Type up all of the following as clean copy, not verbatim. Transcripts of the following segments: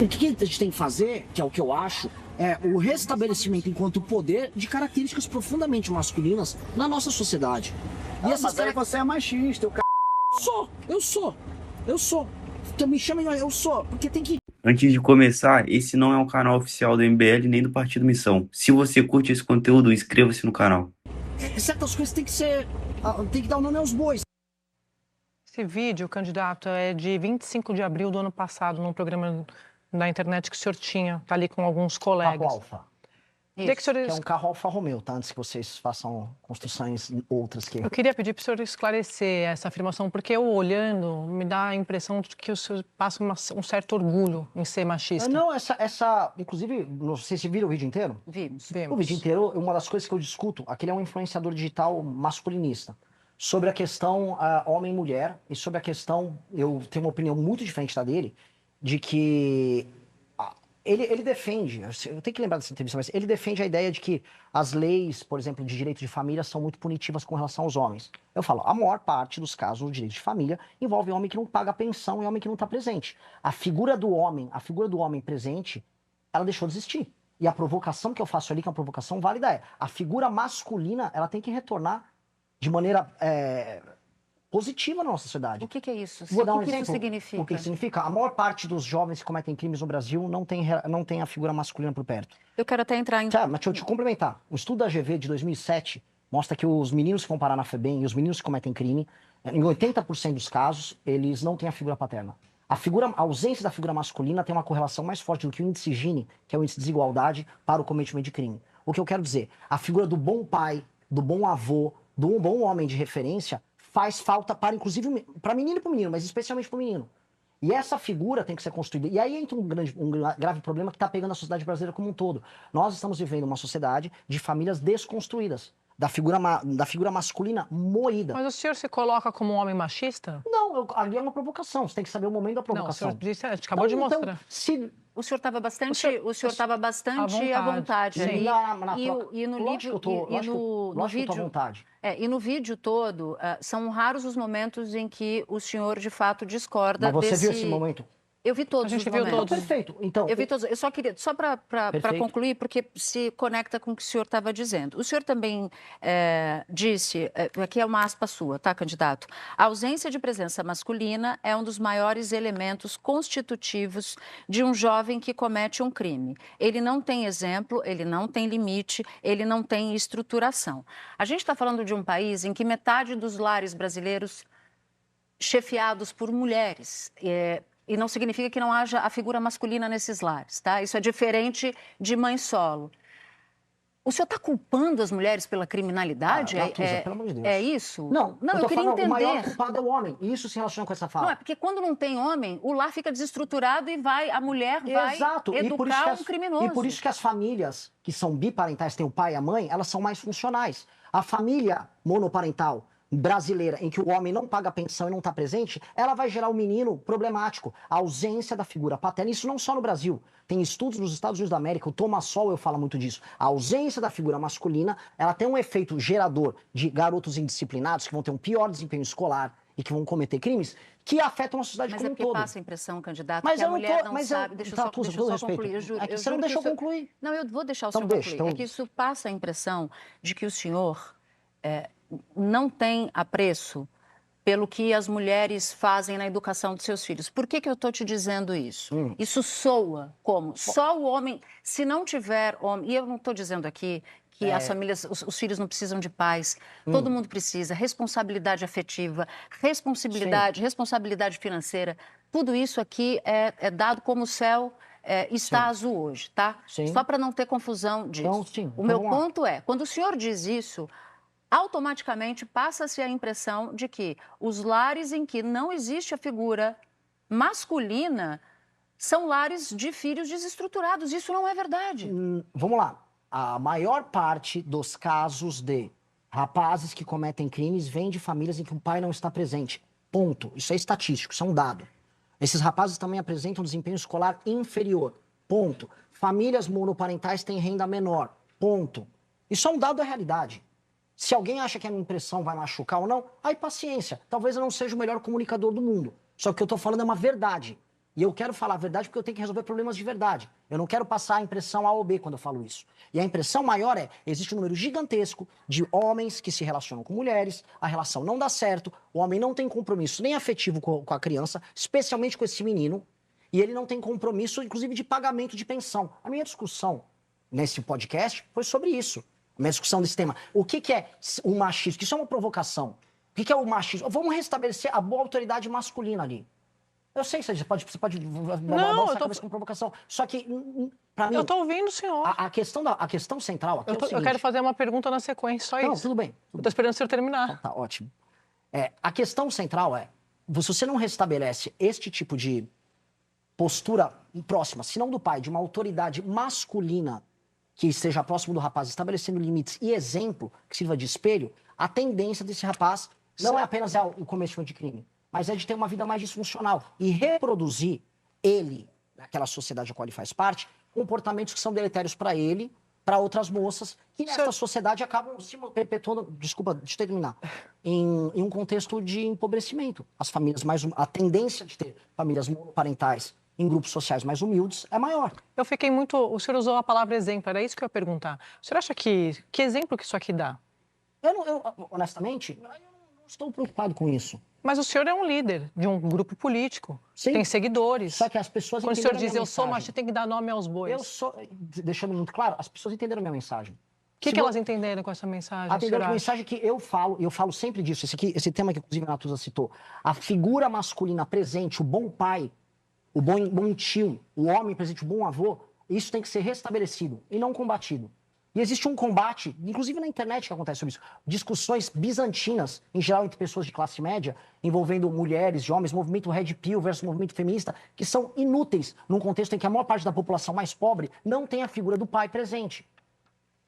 O que a gente tem que fazer, que é o que eu acho, é o restabelecimento enquanto poder de características profundamente masculinas na nossa sociedade. E mas aí você é machista, o c... Eu sou. Então me chamem, eu sou, porque tem que... Antes de começar, esse não é um canal oficial do MBL nem do Partido Missão. Se você curte esse conteúdo, inscreva-se no canal. Certas coisas tem que ser... tem que dar o nome aos bois. Esse vídeo, candidato, é de 25 de abril do ano passado, num programa na internet que o senhor tinha, tá ali com alguns colegas. Carro Alfa. Queria que o senhor... Que é um carro Alfa Romeo, tá? Antes que vocês façam construções outras que... Eu queria pedir para o senhor esclarecer essa afirmação, porque eu, olhando, me dá a impressão de que o senhor passa um certo orgulho em ser machista. Não, inclusive, não sei se viram o vídeo inteiro. Vimos. O vídeo inteiro, uma das coisas que eu discuto, aquele é um influenciador digital masculinista, sobre a questão homem-mulher e sobre a questão, eu tenho uma opinião muito diferente da dele, de que ele defende, eu tenho que lembrar dessa entrevista, mas ele defende a ideia de que as leis, por exemplo, de direito de família são muito punitivas com relação aos homens. Eu falo, a maior parte dos casos do direito de família envolve homem que não paga pensão e homem que não está presente. A figura do homem presente, ela deixou de existir. E a provocação que eu faço ali, que é uma provocação válida, é a figura masculina, ela tem que retornar de maneira positiva na nossa sociedade. O que é isso? Vou dar um o que exemplo. isso significa? O que significa? A maior parte dos jovens que cometem crimes no Brasil não tem a figura masculina por perto. Eu quero até entrar em... Tá, mas deixa eu te complementar. O estudo da GV de 2007 mostra que os meninos que vão parar na FEBEM e os meninos que cometem crime, em 80% dos casos, eles não têm a figura paterna. A ausência da figura masculina tem uma correlação mais forte do que o índice Gini, que é o índice de desigualdade, para o cometimento de crime. O que eu quero dizer? A figura do bom pai, do bom avô, do bom homem de referência faz falta para, inclusive, para menino e para o menino, mas especialmente para o menino. E essa figura tem que ser construída. E aí entra um grave problema que está pegando a sociedade brasileira como um todo. Nós estamos vivendo uma sociedade de famílias desconstruídas, da figura masculina moída. Mas o senhor se coloca como um homem machista? Não, ali é uma provocação. Você tem que saber o momento da provocação. Não, o senhor disse, a gente acabou de mostrar. O senhor estava bastante à vontade ali. E no vídeo, e no vídeo todo, são raros os momentos em que o senhor de fato discorda. Mas você viu esse momento? Eu vi todos os momentos. Então, perfeito. Então, eu vi todos. Eu só queria, só para concluir, porque se conecta com o que o senhor estava dizendo. O senhor também disse, aqui é uma aspa sua, tá, candidato? A ausência de presença masculina é um dos maiores elementos constitutivos de um jovem que comete um crime. Ele não tem exemplo, ele não tem limite, ele não tem estruturação. A gente está falando de um país em que metade dos lares brasileiros chefiados por mulheres. E não significa que não haja a figura masculina nesses lares, tá? Isso é diferente de mãe solo. O senhor está culpando as mulheres pela criminalidade? Pelo amor de Deus. É isso? Não, eu queria entender. O maior culpado é o homem. E isso se relaciona com essa fala. Não, é porque quando não tem homem, o lar fica desestruturado e a mulher vai educar um criminoso. E por isso que as famílias que são biparentais, têm o pai e a mãe, elas são mais funcionais. A família monoparental brasileira, em que o homem não paga pensão e não está presente, ela vai gerar um menino problemático. A ausência da figura paterna, isso não só no Brasil. Tem estudos nos Estados Unidos da América, o Thomas Sowell fala muito disso. A ausência da figura masculina, ela tem um efeito gerador de garotos indisciplinados que vão ter um pior desempenho escolar e que vão cometer crimes que afetam a sociedade como um todo. Mas é porque passa a impressão, candidato, mas que a mulher não sabe... Deixa eu só concluir, eu juro. É que você não deixou concluir. Não, eu vou deixar o senhor concluir. É que isso passa a impressão de que o senhor não tem apreço pelo que as mulheres fazem na educação dos seus filhos. Por que eu estou te dizendo isso? Isso soa como? Só o homem... Se não tiver homem... E eu não estou dizendo aqui que as famílias, os filhos não precisam de pais. Todo mundo precisa. Responsabilidade afetiva, responsabilidade financeira. Tudo isso aqui é dado como o céu está azul hoje, tá? Sim. Só para não ter confusão disso. Então, sim. O meu ponto é, quando o senhor diz isso, automaticamente passa-se a impressão de que os lares em que não existe a figura masculina são lares de filhos desestruturados. Isso não é verdade. Vamos lá. A maior parte dos casos de rapazes que cometem crimes vem de famílias em que o pai não está presente. Ponto. Isso é estatístico, isso é um dado. Esses rapazes também apresentam desempenho escolar inferior. Ponto. Famílias monoparentais têm renda menor. Ponto. Isso é um dado da realidade. Se alguém acha que a minha impressão vai machucar ou não, aí paciência. Talvez eu não seja o melhor comunicador do mundo. Só que o que eu tô falando é uma verdade. E eu quero falar a verdade porque eu tenho que resolver problemas de verdade. Eu não quero passar a impressão A ou B quando eu falo isso. E a impressão maior é, existe um número gigantesco de homens que se relacionam com mulheres, a relação não dá certo, o homem não tem compromisso nem afetivo com a criança, especialmente com esse menino, e ele não tem compromisso, inclusive, de pagamento de pensão. A minha discussão nesse podcast foi sobre isso. A minha discussão desse tema. O que é o machismo? Isso é uma provocação. O que é o machismo? Vamos restabelecer a boa autoridade masculina ali. Eu sei que você pode Não, eu tô... com provocação. Só que, pra mim... Eu tô ouvindo o senhor. A questão central aqui é o seguinte... Eu quero fazer uma pergunta na sequência, só não, isso. Tudo bem. Eu tô esperando o senhor terminar. Tá ótimo. A questão central é, se você não restabelece este tipo de postura próxima, se não do pai, de uma autoridade masculina que esteja próximo do rapaz, estabelecendo limites e exemplo que sirva de espelho, a tendência desse rapaz não é apenas o cometimento de crime, mas é de ter uma vida mais disfuncional e reproduzir ele, naquela sociedade a qual ele faz parte, comportamentos que são deletérios para ele, para outras moças, que nessa sociedade acabam se perpetuando, desculpa, deixa eu terminar, em um contexto de empobrecimento. As famílias a tendência de ter famílias monoparentais em grupos sociais mais humildes é maior. Eu fiquei muito... O senhor usou a palavra exemplo, era isso que eu ia perguntar. O senhor acha que exemplo que isso aqui dá? Honestamente, eu não estou preocupado com isso. Mas o senhor é um líder de um grupo político, Sim, tem seguidores. Só que as pessoas quando o senhor diz eu sou machista, tem que dar nome aos bois. Eu sou, deixando muito claro, as pessoas entenderam a minha mensagem. O que elas entenderam com essa mensagem? Entenderam a mensagem que eu falo sempre disso, esse tema que inclusive a Natuza citou. A figura masculina presente, o bom pai, o bom tio, o homem presente, o bom avô, isso tem que ser restabelecido e não combatido. E existe um combate, inclusive na internet que acontece sobre isso, discussões bizantinas, em geral entre pessoas de classe média, envolvendo mulheres e homens, movimento Red Pill versus movimento feminista, que são inúteis num contexto em que a maior parte da população mais pobre não tem a figura do pai presente.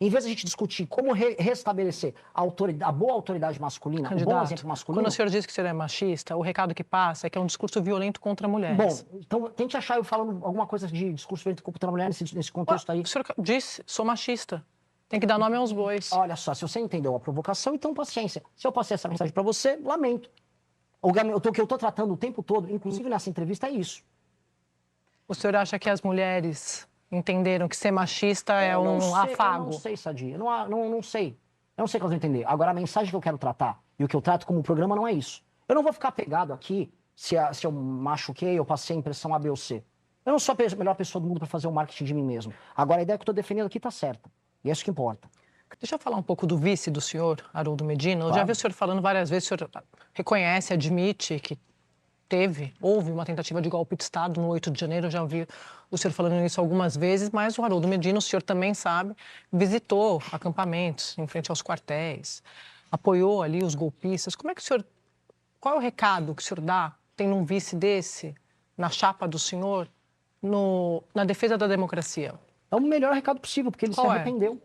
Em vez de a gente discutir como restabelecer a boa autoridade masculina, o bom exemplo masculino... Quando o senhor diz que o senhor é machista, o recado que passa é que é um discurso violento contra mulheres. Bom, então tente achar eu falando alguma coisa de discurso violento contra a mulher nesse contexto aí. O senhor disse, sou machista. Tem que dar nome aos bois. Olha só, se você entendeu a provocação, então paciência. Se eu passei essa mensagem para você, lamento. O que eu estou tratando o tempo todo, inclusive nessa entrevista, é isso. O senhor acha que as mulheres entenderam que ser machista é um afago? Eu não sei, Sadia. Não sei. Eu não sei o que elas vão entender. Agora, a mensagem que eu quero tratar e o que eu trato como programa não é isso. Eu não vou ficar pegado aqui se eu machuquei ou passei a impressão A, B ou C. Eu não sou a melhor pessoa do mundo para fazer o marketing de mim mesmo. Agora, a ideia que eu estou defendendo aqui está certa. E é isso que importa. Deixa eu falar um pouco do vice do senhor, Haroldo Medina. Eu já vi o senhor falando várias vezes, o senhor reconhece, admite que houve uma tentativa de golpe de Estado no 8 de janeiro, eu já ouvi o senhor falando isso algumas vezes, mas o Haroldo Medina, o senhor também sabe, visitou acampamentos em frente aos quartéis, apoiou ali os golpistas. Como é que o senhor, qual é o recado que o senhor tem num vice desse, na chapa do senhor, na defesa da democracia? É o melhor recado possível, porque ele se arrependeu.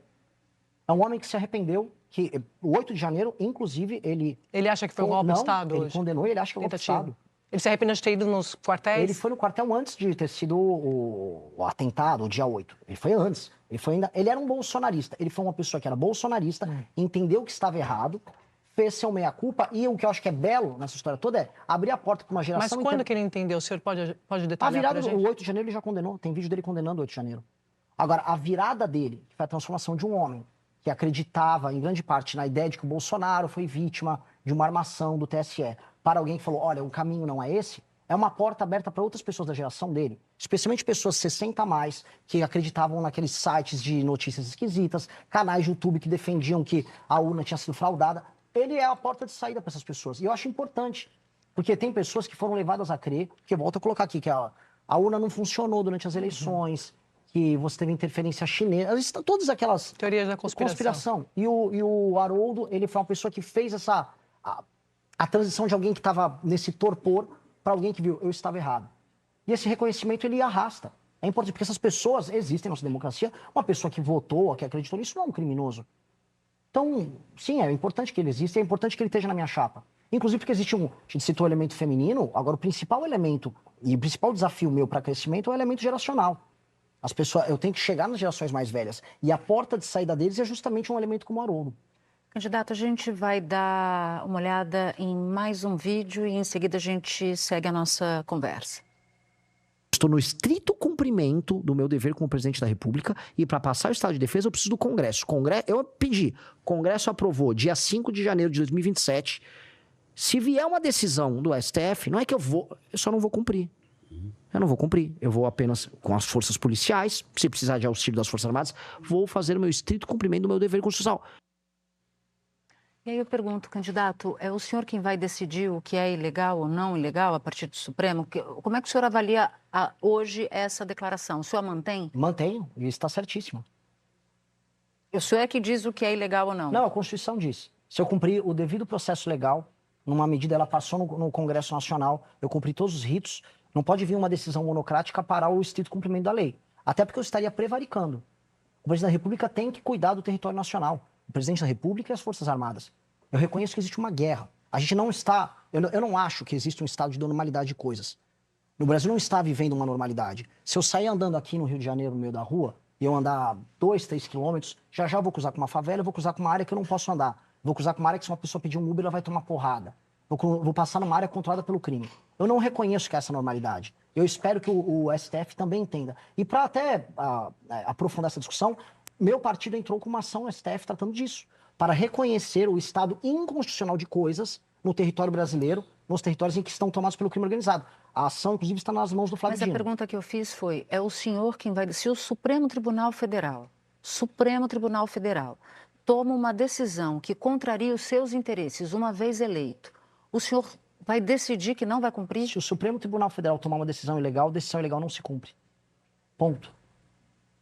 É um homem que se arrependeu, que o 8 de janeiro, inclusive, ele... Ele acha que foi um golpe de Estado hoje? Ele condenou, ele acha que é um golpe de Estado. Ele se arrependeu de ter ido nos quartéis? Ele foi no quartel antes de ter sido o atentado, o dia 8. Ele foi antes. Ele era um bolsonarista. Ele foi uma pessoa que era bolsonarista, entendeu que estava errado, fez seu meia-culpa, e o que eu acho que é belo nessa história toda é abrir a porta para uma geração... Mas quando que ele entendeu? O senhor pode detalhar pra gente? O 8 de janeiro ele já condenou. Tem vídeo dele condenando o 8 de janeiro. Agora, a virada dele, que foi a transformação de um homem que acreditava, em grande parte, na ideia de que o Bolsonaro foi vítima de uma armação do TSE, para alguém que falou, olha, o caminho não é esse, é uma porta aberta para outras pessoas da geração dele, especialmente pessoas 60 a mais, que acreditavam naqueles sites de notícias esquisitas, canais de YouTube que defendiam que a urna tinha sido fraudada. Ele é a porta de saída para essas pessoas. E eu acho importante, porque tem pessoas que foram levadas a crer, que eu volto a colocar aqui, que a urna não funcionou durante as eleições, que você teve interferência chinesa, todas aquelas... Teorias da conspiração. E o Haroldo, ele foi uma pessoa que fez a transição de alguém que estava nesse torpor para alguém que viu, eu estava errado. E esse reconhecimento, ele arrasta. É importante, porque essas pessoas existem na nossa democracia. Uma pessoa que votou, que acreditou nisso, não é um criminoso. Então, sim, é importante que ele exista, é importante que ele esteja na minha chapa. Inclusive porque existe a gente citou o elemento feminino, agora o principal elemento e o principal desafio meu para crescimento é o elemento geracional. As pessoas, eu tenho que chegar nas gerações mais velhas. E a porta de saída deles é justamente um elemento como o Haroldo. Candidato, a gente vai dar uma olhada em mais um vídeo e em seguida a gente segue a nossa conversa. Estou no estrito cumprimento do meu dever como presidente da República e para passar o estado de defesa eu preciso do Congresso. Eu pedi, o Congresso aprovou dia 5 de janeiro de 2027. Se vier uma decisão do STF, não é que eu só não vou cumprir. Eu não vou cumprir. Eu vou apenas com as forças policiais, se precisar de auxílio das Forças Armadas, vou fazer o meu estrito cumprimento do meu dever constitucional. E aí eu pergunto, candidato, é o senhor quem vai decidir o que é ilegal ou não ilegal a partir do Supremo? Como é que o senhor avalia hoje essa declaração? O senhor a mantém? Mantenho, e está certíssimo. O senhor é que diz o que é ilegal ou não? Não, a Constituição diz. Se eu cumprir o devido processo legal, numa medida ela passou no Congresso Nacional, eu cumpri todos os ritos, não pode vir uma decisão monocrática parar o estrito cumprimento da lei. Até porque eu estaria prevaricando. O presidente da República tem que cuidar do território nacional. O presidente da República e as Forças Armadas. Eu reconheço que existe uma guerra. A gente não está... Eu não acho que existe um estado de normalidade de coisas. No Brasil não está vivendo uma normalidade. Se eu sair andando aqui no Rio de Janeiro, no meio da rua, e eu andar 2, 3 quilômetros, já eu vou cruzar com uma favela, eu vou cruzar com uma área que eu não posso andar. Vou cruzar com uma área que se uma pessoa pedir um Uber, ela vai tomar porrada. Vou passar numa área controlada pelo crime. Eu não reconheço que é essa normalidade. Eu espero que o STF também entenda. E para até aprofundar essa discussão, meu partido entrou com uma ação no STF tratando disso, para reconhecer o estado inconstitucional de coisas no território brasileiro, nos territórios em que estão tomados pelo crime organizado. A ação, inclusive, está nas mãos do Flávio Dino. Mas a pergunta que eu fiz foi, é o senhor quem vai... Se o Supremo Tribunal Federal toma uma decisão que contraria os seus interesses, uma vez eleito, o senhor vai decidir que não vai cumprir? Se o Supremo Tribunal Federal tomar uma decisão ilegal, decisão ilegal não se cumpre. Ponto.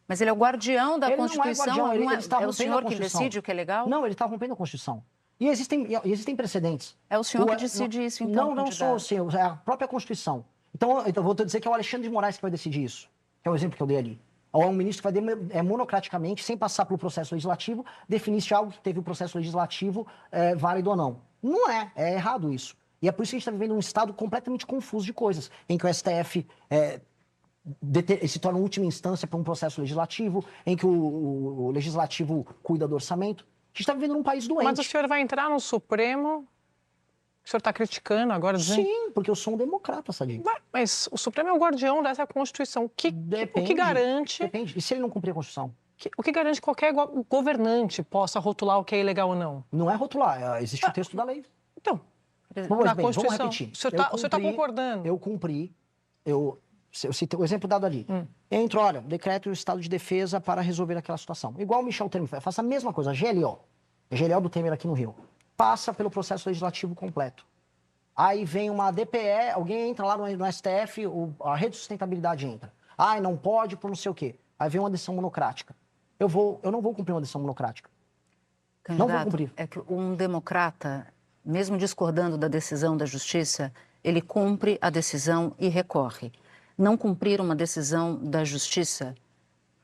Mas ele é o guardião da Ele Constituição, não é guardião, ele está é o rompendo senhor a que Constituição. decide o que é legal? Não, ele está rompendo a Constituição. E existem precedentes. É o senhor que decide isso, então, Não sou o senhor, é a própria Constituição. Então eu vou dizer que é o Alexandre de Moraes que vai decidir isso. Que é o exemplo que eu dei ali. Ou é um ministro que vai monocraticamente, sem passar pelo processo legislativo, definir se algo que teve o processo legislativo válido ou não. Não é errado isso. E é por isso que a gente está vivendo um estado completamente confuso de coisas, em que o STF se torna última instância para um processo legislativo, em que o legislativo cuida do orçamento. A gente está vivendo num país doente. Mas o senhor vai entrar no Supremo? O senhor está criticando agora, dizendo... Sim, porque eu sou um democrata, Sadim. Mas o Supremo é o guardião dessa Constituição. O que garante... Depende. E se ele não cumprir a Constituição? O que garante que qualquer governante possa rotular o que é ilegal ou não? Não é rotular, existe o texto da lei. Então, vamos Constituição. Vamos repetir. O senhor está concordando? Eu cumpri, eu citei o exemplo dado ali. Entro, olha, decreto o estado de defesa para resolver aquela situação. Igual o Michel Temer faz, faça a mesma coisa, a GLO do Temer aqui no Rio. Passa pelo processo legislativo completo. Aí vem uma DPE, alguém entra lá no STF, a rede de sustentabilidade entra. Ai, não pode por não sei o quê. Aí vem uma decisão monocrática. Eu não vou cumprir uma decisão monocrática. Candidato, não vou cumprir. É que um democrata, mesmo discordando da decisão da justiça, ele cumpre a decisão e recorre. Não cumprir uma decisão da justiça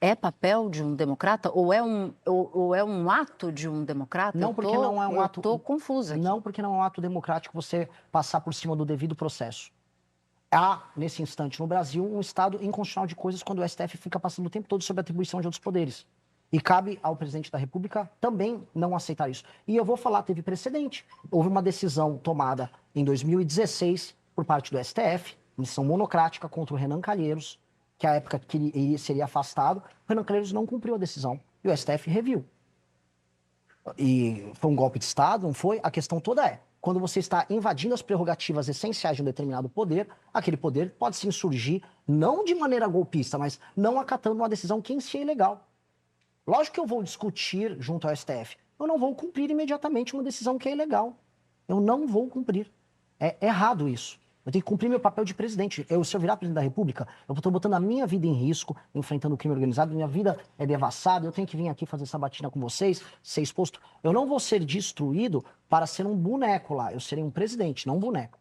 é papel de um democrata ou é um ato de um democrata? Não, porque não é um ato... Estou confusa aqui. Não, porque não é um ato democrático você passar por cima do devido processo. Há, nesse instante, no Brasil, um estado inconstitucional de coisas quando o STF fica passando o tempo todo sobre a atribuição de outros poderes. E cabe ao presidente da República também não aceitar isso. E eu vou falar, teve precedente. Houve uma decisão tomada em 2016 por parte do STF, decisão monocrática contra o Renan Calheiros, que à época que ele seria afastado, o Renan Calheiros não cumpriu a decisão e o STF reviu. E foi um golpe de Estado, não foi? A questão toda é, quando você está invadindo as prerrogativas essenciais de um determinado poder, aquele poder pode sim surgir, não de maneira golpista, mas não acatando uma decisão que em si é ilegal. Lógico que eu vou discutir junto ao STF. Eu não vou cumprir imediatamente uma decisão que é ilegal. Eu não vou cumprir. É errado isso. Eu tenho que cumprir meu papel de presidente. Se eu virar presidente da República, eu estou botando a minha vida em risco, enfrentando o crime organizado, minha vida é devassada, eu tenho que vir aqui fazer sabatina com vocês, ser exposto. Eu não vou ser destruído para ser um boneco lá. Eu serei um presidente, não um boneco.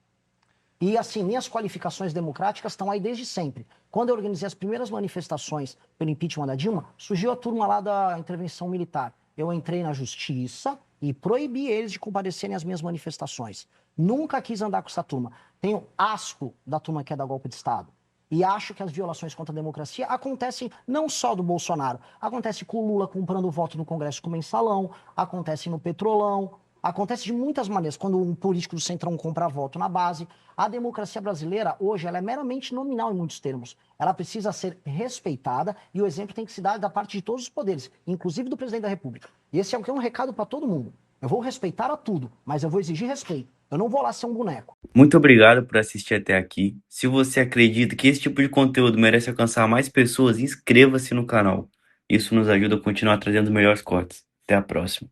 E assim, minhas qualificações democráticas estão aí desde sempre. Quando eu organizei as primeiras manifestações pelo impeachment da Dilma, surgiu a turma lá da intervenção militar. Eu entrei na justiça e proibi eles de comparecerem às minhas manifestações. Nunca quis andar com essa turma. Tenho asco da turma que é da golpe de Estado. E acho que as violações contra a democracia acontecem não só do Bolsonaro. Acontece com o Lula comprando voto no Congresso com mensalão, acontece no Petrolão, Acontece de muitas maneiras, quando um político do Centrão compra voto na base. A democracia brasileira, hoje, ela é meramente nominal em muitos termos. Ela precisa ser respeitada e o exemplo tem que se dar da parte de todos os poderes, inclusive do presidente da República. E esse é um recado para todo mundo. Eu vou respeitar a tudo, mas eu vou exigir respeito. Eu não vou lá ser um boneco. Muito obrigado por assistir até aqui. Se você acredita que esse tipo de conteúdo merece alcançar mais pessoas, inscreva-se no canal. Isso nos ajuda a continuar trazendo melhores cortes. Até a próxima.